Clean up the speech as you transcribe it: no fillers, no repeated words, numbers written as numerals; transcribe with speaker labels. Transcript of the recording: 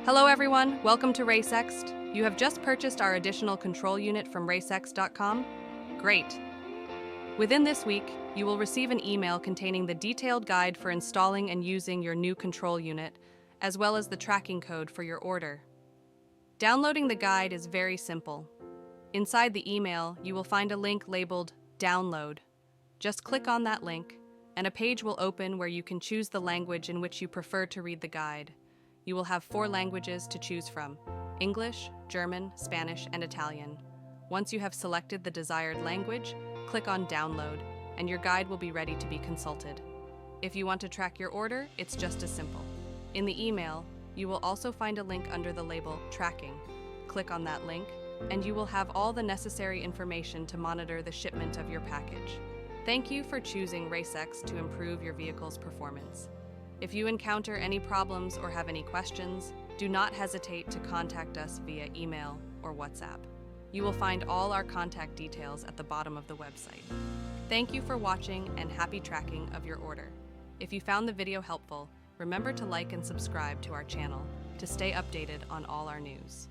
Speaker 1: Hello everyone, welcome to RaceX. You have just purchased our additional control unit from racex.com? Great. Within this week, you will receive an email containing the detailed guide for installing and using your new control unit, as well as the tracking code for your order. Downloading the guide is very simple. Inside the email, you will find a link labeled Download. Just click on that link, and a page will open where you can choose the language in which you prefer to read the guide. You will have 4 languages to choose from: English, German, Spanish, and Italian. Once you have selected the desired language, click on Download, and your guide will be ready to be consulted. If you want to track your order, it's just as simple. In the email, you will also find a link under the label Tracking. Click on that link, and you will have all the necessary information to monitor the shipment of your package. Thank you for choosing RaceX to improve your vehicle's performance. If you encounter any problems or have any questions, do not hesitate to contact us via email or WhatsApp. You will find all our contact details at the bottom of the website. Thank you for watching and happy tracking of your order. If you found the video helpful, remember to like and subscribe to our channel to stay updated on all our news.